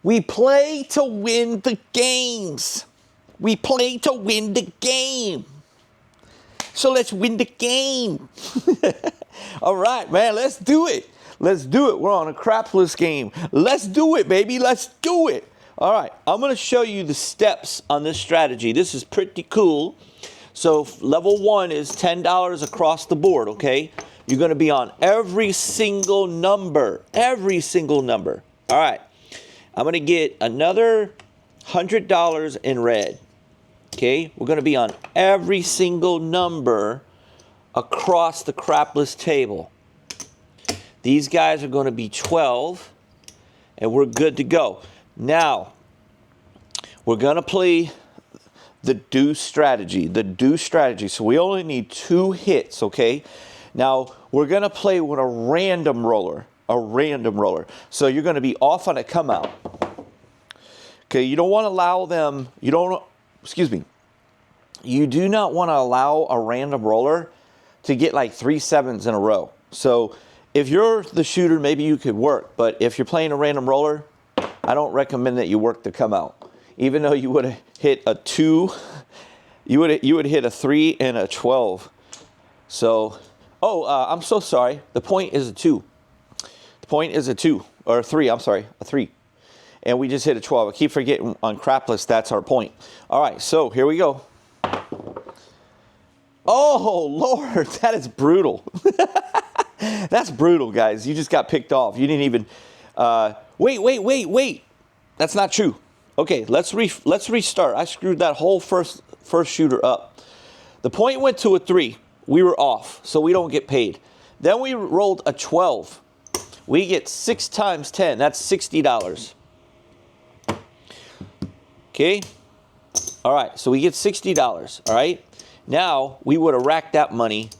We play to win the games. We play to win the game. So let's win the game. All right, man, let's do it. Let's do it. We're on a crapless game. Let's do it, baby. Let's do it. All right, I'm going to show you the steps on this strategy. This is pretty cool. So level 1 is $10 across the board, okay? You're going to be on every single number. Every single number. All right. I'm going to get another $100 in red. Okay? We're going to be on every single number across the crapless table. These guys are going to be 12, and we're good to go. Now, we're going to play the Duce strategy. The Duce strategy. So we only need 2 hits, okay? Now, we're going to play with a random roller. A random roller. So you're going to be off on a come out. Okay, you don't want to allow them, you do not want to allow a random roller to get like 3 sevens in a row. So if you're the shooter, maybe you could work, but if you're playing a random roller, I don't recommend that you work the come out. Even though you would have hit a 2, you would hit a 3 and a 12. So, I'm so sorry. The point is a 2. The point is a 2, or a 3, I'm sorry, a 3. And we just hit a 12. I keep forgetting on crapless, that's our point. All right, so here we go. Oh, Lord, that is brutal. That's brutal, guys. You just got picked off. You didn't even, wait. That's not true. Okay, let's restart. I screwed that whole first shooter up. The point went to a 3. We were off, so we don't get paid. Then we rolled a 12. We get 6 times 10. That's $60. Okay? All right, so we get $60. All right? Now, we would have racked that money,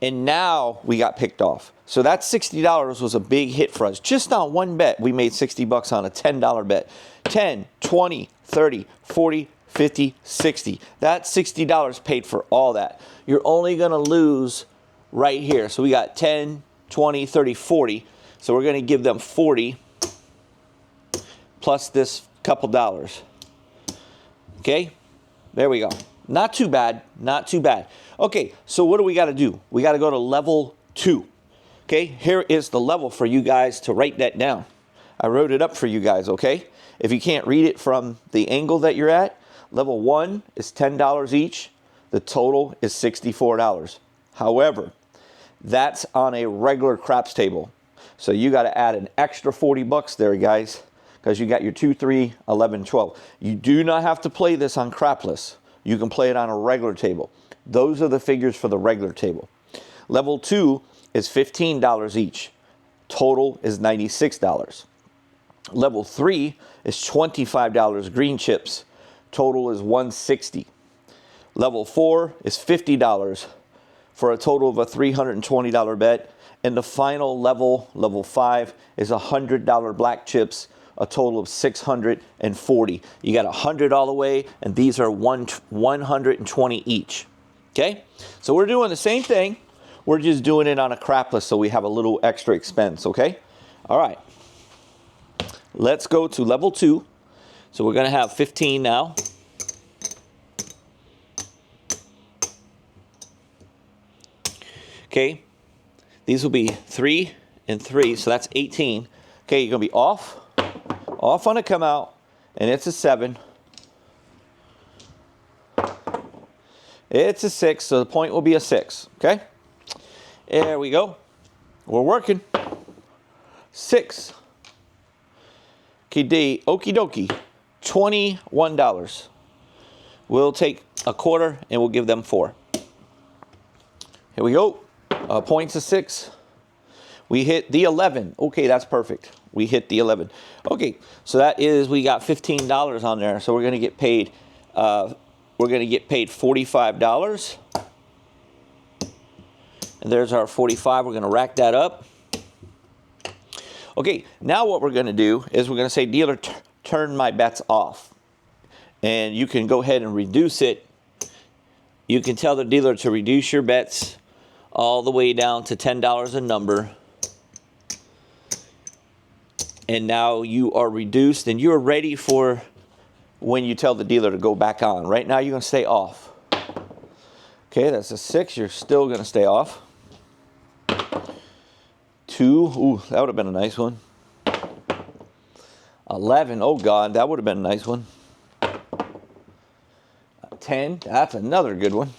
and now we got picked off. So that $60 was a big hit for us. Just on one bet, we made $60 on a $10 bet. 10, 20, 30, 40, 50, 60. That $60 paid for all that. You're only going to lose right here. So we got 10, 20, 30, 40. So we're going to give them 40 plus this couple dollars. Okay? There we go. Not too bad. Not too bad. Okay, so what do we got to do? We got to go to level 2. Okay, here is the level for you guys to write that down. I wrote it up for you guys, okay? If you can't read it from the angle that you're at, level 1 is $10 each. The total is $64. However, that's on a regular craps table. So you got to add an extra $40 there, guys, because you got your 2, 3, 11, 12. You do not have to play this on crapless. You can play it on a regular table. Those are the figures for the regular table. Level 2 is $15 each. Total is $96. Level 3 is $25 green chips. Total is $160. Level 4 is $50 for a total of a $320 bet. And the final level, level 5, is $100 black chips, a total of $640. You got 100 all the way, and these are 120 each. Okay? So we're doing the same thing. We're just doing it on a crapless, so we have a little extra expense, okay? All right. Let's go to level 2. So we're going to have 15 now. Okay. These will be 3 and 3, so that's 18. Okay, you're going to be off on a come out, and it's a 7. It's a 6, so the point will be a 6, okay? There we go. We're working. 6. Okie dokie. $21. We'll take a quarter, and we'll give them 4. Here we go. Points of 6. We hit the 11. Okay, that's perfect. We hit the 11. Okay, so that is, we got $15 on there. So we're going to get paid. We're going to get paid $45. And there's our 45. We're going to rack that up. Okay, now what we're going to do is we're going to say, dealer, turn my bets off. And you can go ahead and reduce it. You can tell the dealer to reduce your bets all the way down to $10 a number. And now you are reduced and you're ready for when you tell the dealer to go back on. Right now you're going to stay off. Okay, that's a 6. You're still going to stay off. 2. Ooh, that would have been a nice one. 11. Oh, God, that would have been a nice one. 10. That's another good one.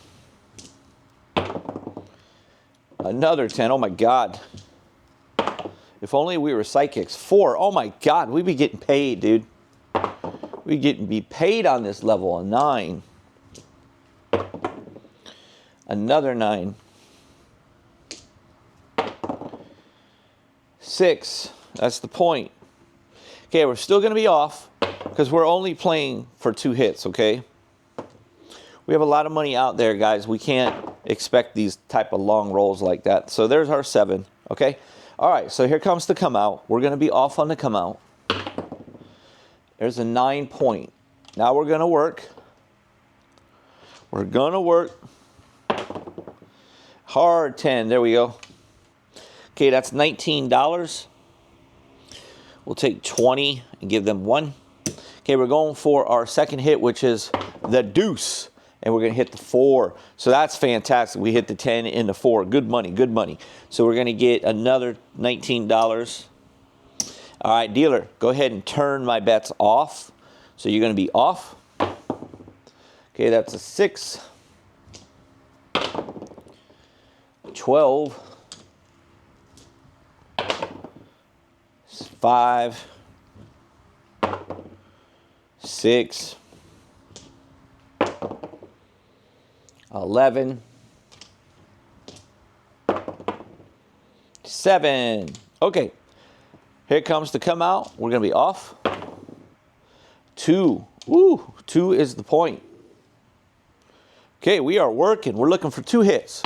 Another 10. Oh, my God. If only we were psychics. 4. Oh, my God. We'd be getting paid, dude. We'd be paid on this level. A 9. Another 9. 6. That's the point. Okay, we're still going to be off because we're only playing for 2 hits, okay? We have a lot of money out there, guys. We can't expect these type of long rolls like that. So there's our 7, okay? All right, so here comes the come out. We're going to be off on the come out. There's a 9 point. Now we're going to work. We're going to work. Hard 10. There we go. Okay, that's $19. We'll take 20 and give them 1. Okay, we're going for our second hit, which is the deuce. And we're going to hit the 4. So that's fantastic. We hit the 10 and the 4. Good money, good money. So we're going to get another $19. All right, dealer, go ahead and turn my bets off. So you're going to be off. Okay, that's a 6. 12. 5. 6. 11. 7. Okay. Here comes the come out. We're going to be off. 2. Woo. 2 is the point. Okay, we are working. We're looking for 2 hits.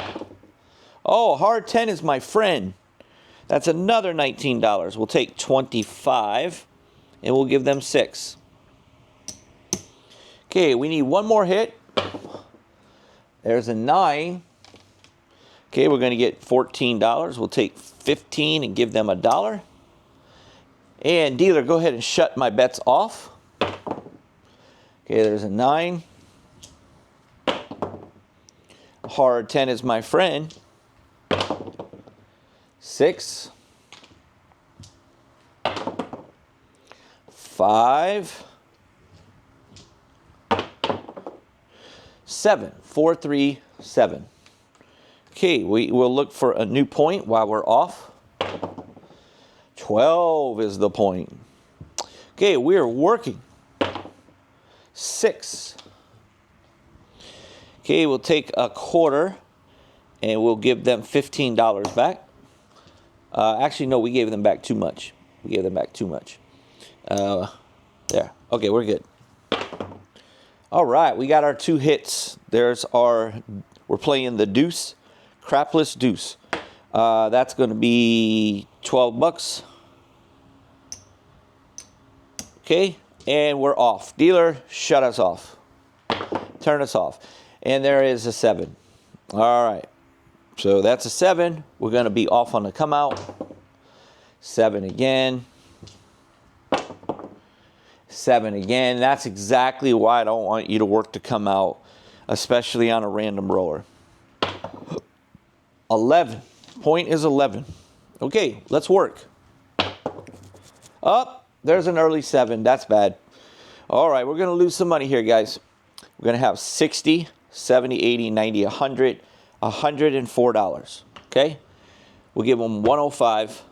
Oh, hard 10 is my friend. That's another $19. We'll take 25 and we'll give them 6. Okay, we need one more hit. There's a 9. Okay, we're going to get $14. We'll take 15 and give them $1. And dealer, go ahead and shut my bets off. Okay, there's a 9. Hard 10 is my friend. 6. 5. 7. 4, 3, 7. Okay, we will look for a new point while we're off. 12 is the point. Okay, we are working. 6. Okay, we'll take a quarter and we'll give them $15 back. Actually, no, we gave them back too much. We gave them back too much. There. Okay, we're good. All right, we got our 2 hits. We're playing the deuce, crapless deuce. That's going to be $12. Okay, and we're off. Dealer, shut us off. Turn us off. And there is a 7. All right. So that's a 7. We're going to be off on the come out. 7 again. 7 again. That's exactly why I don't want you to work to come out, especially on a random roller. 11. Point is 11. Okay, let's work. Up. There's an early 7. That's bad. All right, we're going to lose some money here, guys. We're going to have 60, 70, 80, 90, 100, $104. Okay? We'll give them 105.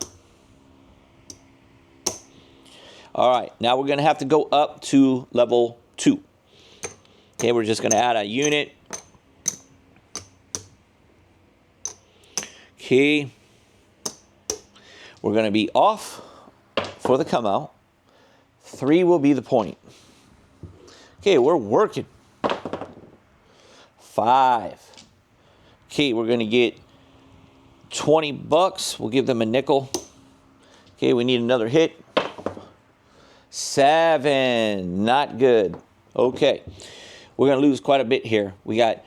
All right, now we're going to have to go up to level 2. Okay, we're just going to add a unit. Okay. We're going to be off for the come out. 3 will be the point. Okay, we're working. 5. Okay, we're going to get $20. We'll give them a nickel. Okay, we need another hit. 7. Not good. Okay, we're going to lose quite a bit here. We got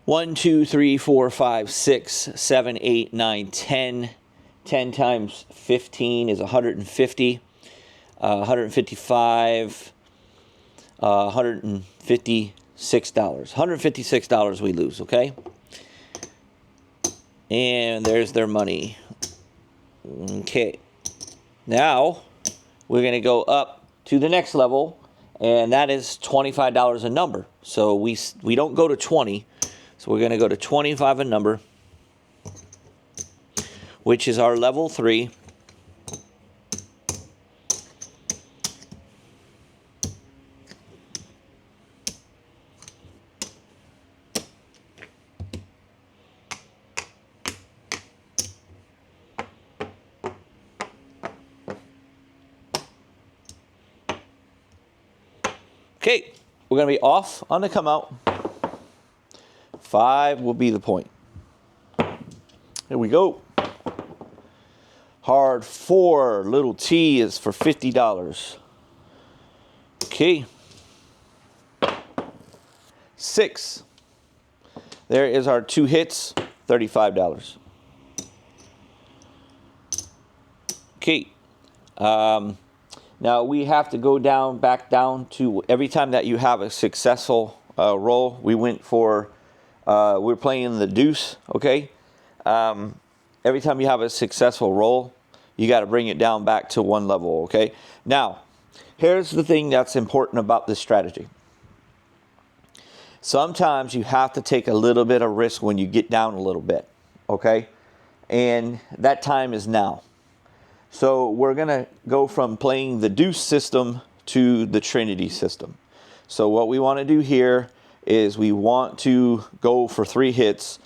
1, 2, 3, 4, 5, 6, 7, 8, 9, 10, 10 times 15 is 150. 155, $156. $156 we lose, okay? And there's their money. Okay. Now, we're going to go up to the next level, and that is $25 a number. So we don't go to 20, so we're going to go to 25 a number, which is our level 3. Okay, we're going to be off on the come out. 5 will be the point. Here we go. Hard 4, little T is for $50. Okay. 6. There is our 2 hits, $35. Okay. Now we have to go back down to every time that you have a successful roll. We went for, we're playing the deuce, okay? Every time you have a successful roll, you got to bring it down back to 1 level, okay? Now, here's the thing that's important about this strategy. Sometimes you have to take a little bit of risk when you get down a little bit, okay? And that time is now. So we're going to go from playing the deuce system to the Trinity system. So what we want to do here is we want to go for 3 hits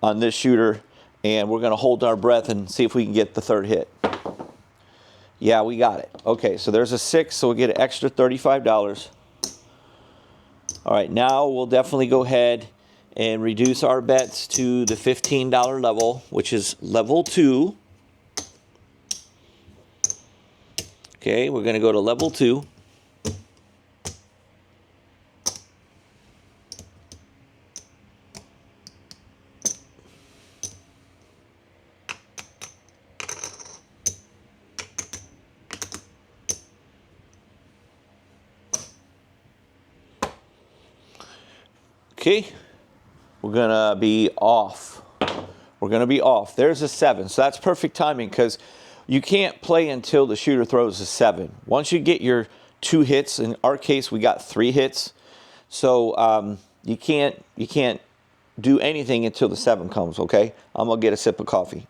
on this shooter, and we're going to hold our breath and see if we can get the 3rd hit. Yeah, we got it. Okay, so there's a 6, so we'll get an extra $35. All right, now we'll definitely go ahead and reduce our bets to the $15 level, which is level 2. Okay, we're going to go to level 2. Okay, we're going to be off. We're going to be off. There's a 7, so that's perfect timing because you can't play until the shooter throws a 7. Once you get your 2 hits, in our case we got 3 hits, so you can't do anything until the 7 comes, okay? I'm going to get a sip of coffee.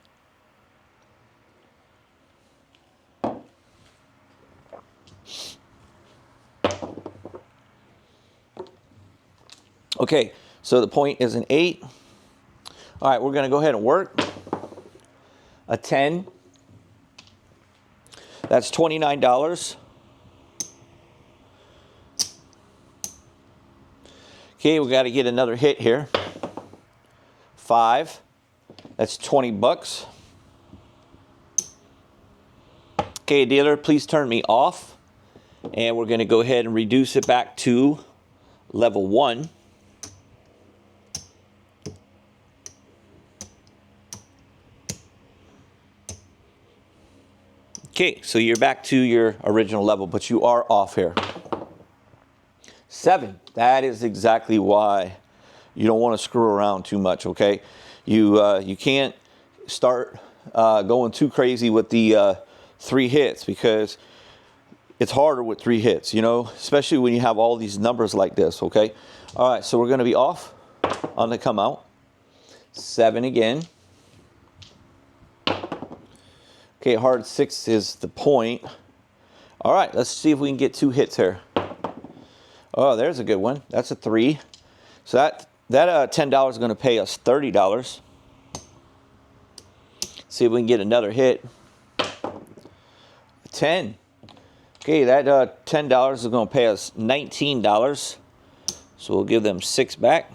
Okay, so the point is an 8. All right, we're going to go ahead and work. A 10. That's $29. Okay, we got to get another hit here. 5. That's $20. Okay, dealer, please turn me off. And we're going to go ahead and reduce it back to level 1. Okay, so you're back to your original level, but you are off here. 7, that is exactly why you don't want to screw around too much, okay? You can't start going too crazy with the 3 hits because it's harder with 3 hits, you know, especially when you have all these numbers like this, okay? All right, so we're going to be off on the come out. 7 again. Okay, hard 6 is the point. All right, let's see if we can get 2 hits here. Oh, there's a good one. That's a 3. So that $10 is going to pay us $30. See if we can get another hit. 10. Okay, that $10 is going to pay us $19. So we'll give them 6 back.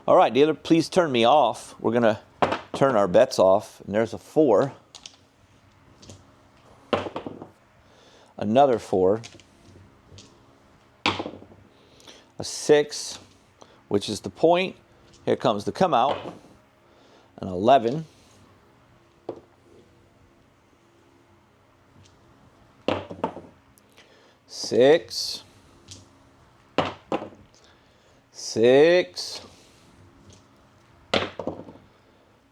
All right, dealer, please turn me off. We're going to turn our bets off. And there's a 4. Another 4. A 6, which is the point. Here comes the come out. An 11. 6, 6,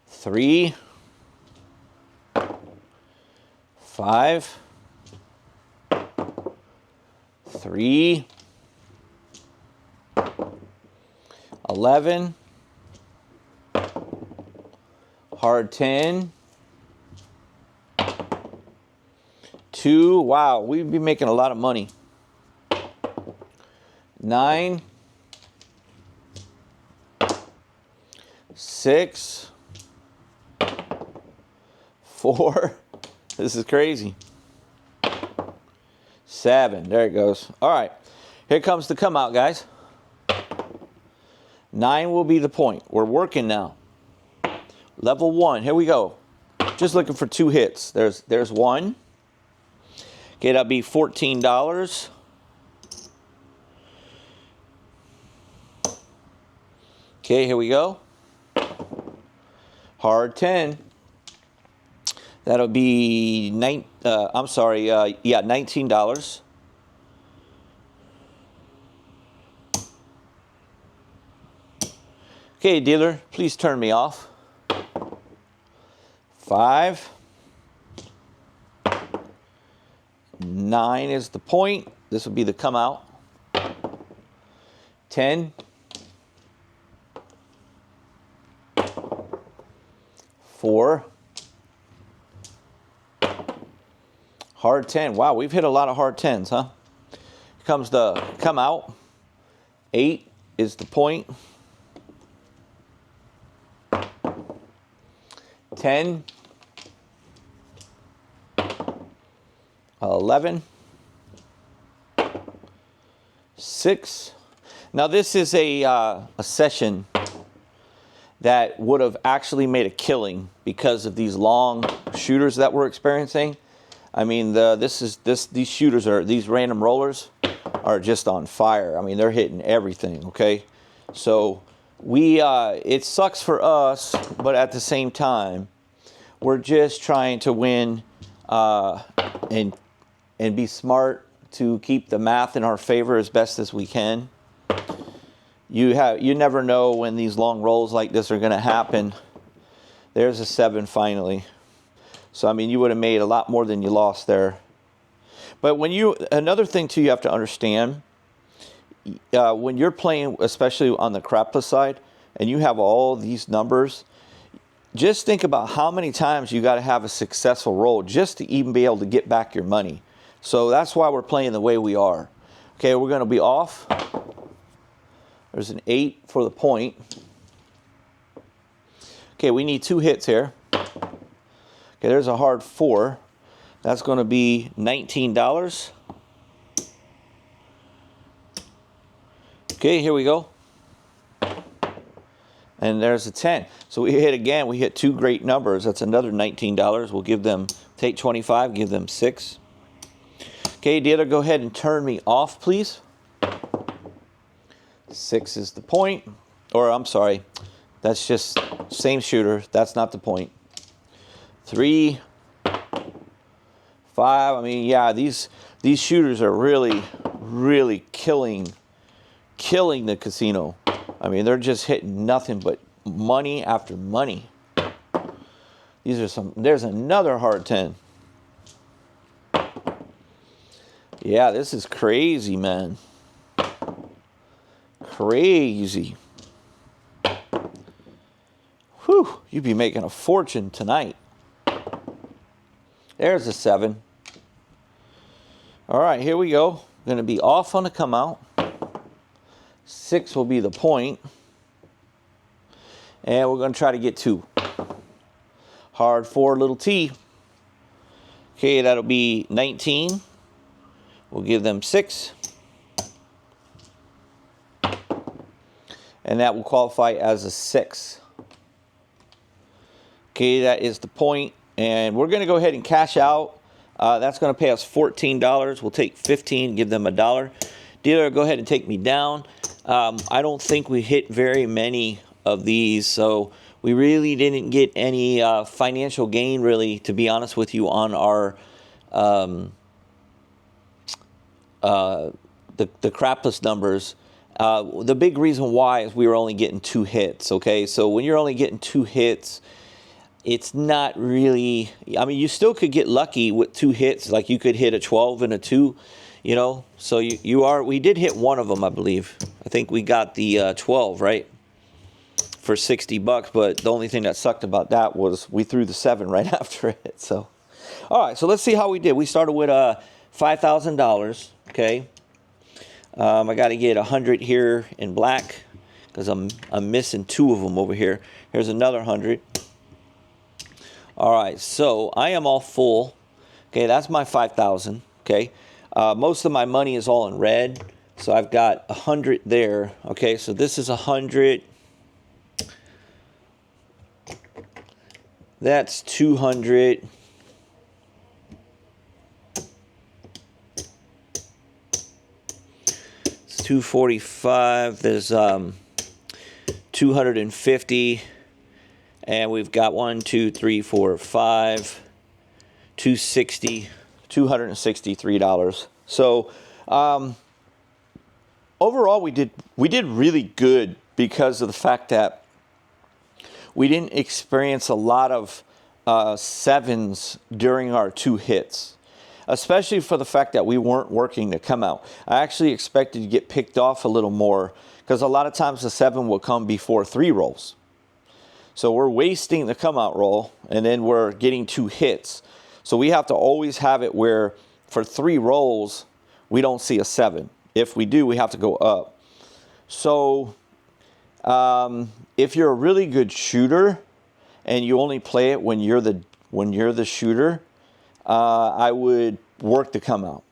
3, 5, 3, 11, hard 10, 2, wow, we'd be making a lot of money. 9, 6, 4, this is crazy. 7, there it goes. All right, here comes the come out, guys. 9 will be the point. We're working now. Level 1, here we go. Just looking for 2 hits. There's 1. Okay, that'll be $14. Okay, here we go. Hard 10. That'll be $19. Okay, dealer, please turn me off. 5. 9 is the point. This will be the come out. 10. 4. Hard 10. Wow, we've hit a lot of hard 10s, huh? Here comes the come out. 8 is the point. 10. 11. 6. Now this is a session that would have actually made a killing because of these long shooters that we're experiencing. I mean, these shooters these random rollers are just on fire. I mean, they're hitting everything. Okay, so it sucks for us, but at the same time, we're just trying to win and be smart to keep the math in our favor as best as we can. You never know when these long rolls like this are going to happen. There's a 7 finally. So I mean, you would have made a lot more than you lost there. But another thing too, you have to understand, when you're playing, especially on the crapless side, and you have all these numbers, just think about how many times you got to have a successful roll just to even be able to get back your money. So that's why we're playing the way we are. Okay, we're going to be off. There's an 8 for the point. Okay, we need 2 hits here. Okay, there's a hard 4. That's going to be $19. Okay, here we go. And there's a 10. So we hit again. We hit 2 great numbers. That's another $19. We'll take 25, give them 6. Okay, dealer, go ahead and turn me off, please. 6 is the point. Or, I'm sorry, that's just same shooter. That's not the point. 3, 5. I mean, yeah, these shooters are really, really killing the casino. I mean, they're just hitting nothing but money after money. There's another hard 10. Yeah, this is crazy, man. Crazy. Whew, you'd be making a fortune tonight. There's a 7. All right, here we go. Going to be off on the come out. 6 will be the point. And we're going to try to get 2. Hard 4, little T. Okay, that'll be 19. We'll give them 6. And that will qualify as a 6. Okay, that is the point. And we're going to go ahead and cash out. That's going to pay us $14. We'll take 15, give them $1. Dealer, go ahead and take me down. I don't think we hit very many of these, so we really didn't get any financial gain, really, to be honest with you, on the crapless numbers. The big reason why is we were only getting 2 hits, okay? So when you're only getting 2 hits, it's not really, I mean, you still could get lucky with 2 hits. Like you could hit a 12 and a 2, you know? So we did hit one of them, I believe. I think we got the 12, right? For $60, but the only thing that sucked about that was we threw the 7 right after it, so. All right, so let's see how we did. We started with $5,000, okay? I got to get 100 here in black because I'm missing 2 of them over here. Here's another 100. All right, so I am all full. Okay, that's my 5,000. Okay, most of my money is all in red, so I've got 100 there. Okay, so this is 100. That's 200. It's 245. There's 250. And we've got 1, 2, 3, 4, 5, 260, $263. So overall, we did really good because of the fact that we didn't experience a lot of 7s during our 2 hits, especially for the fact that we weren't working to come out. I actually expected to get picked off a little more because a lot of times the 7 will come before 3 rolls. So we're wasting the come out roll and then we're getting 2 hits. So we have to always have it where for 3 rolls, we don't see a 7. If we do, we have to go up. So if you're a really good shooter and you only play it when you're the shooter, I would work to come out,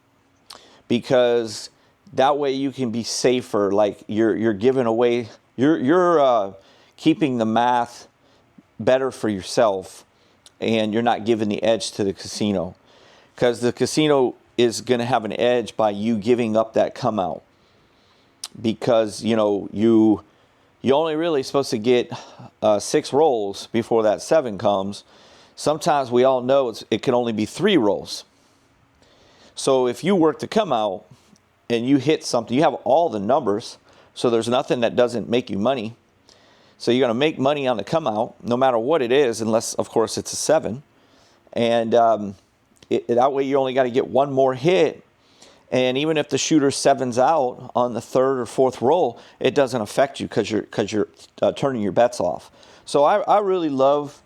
because that way you can be safer. Like you're giving away, you're keeping the math better for yourself, and you're not giving the edge to the casino, because the casino is going to have an edge by you giving up that come out, because you only really supposed to get 6 rolls before that 7 comes. Sometimes we all know it can only be 3 rolls. So if you work to come out and you hit something, you have all the numbers, so there's nothing that doesn't make you money. So you're going to make money on the come out, no matter what it is, unless, of course, it's a 7. And that way you only got to get 1 more hit. And even if the shooter 7's out on the 3rd or 4th roll, it doesn't affect you because you're turning your bets off. So I really love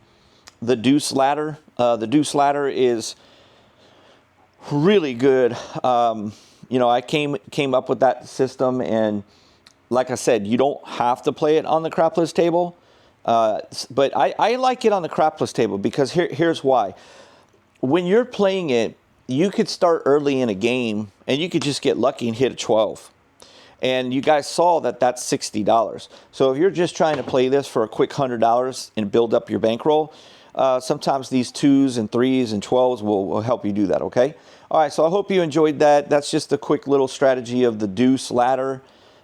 the Duce ladder. The Duce ladder is really good. I came up with that system, and like I said, you don't have to play it on the crapless table, but I like it on the crapless table because here's why. When you're playing it, you could start early in a game and you could just get lucky and hit a 12. And you guys saw that that's $60. So if you're just trying to play this for a quick $100 and build up your bankroll, sometimes these 2s and 3s and 12s will help you do that, okay? All right, so I hope you enjoyed that. That's just a quick little strategy of the Duce ladder.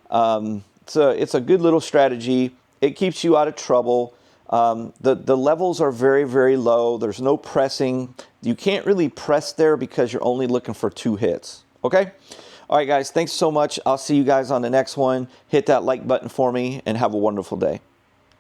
It's a good little strategy. It keeps you out of trouble. The levels are very, very low. There's no pressing. You can't really press there because you're only looking for 2 hits. Okay? All right, guys. Thanks so much. I'll see you guys on the next one. Hit that like button for me and have a wonderful day.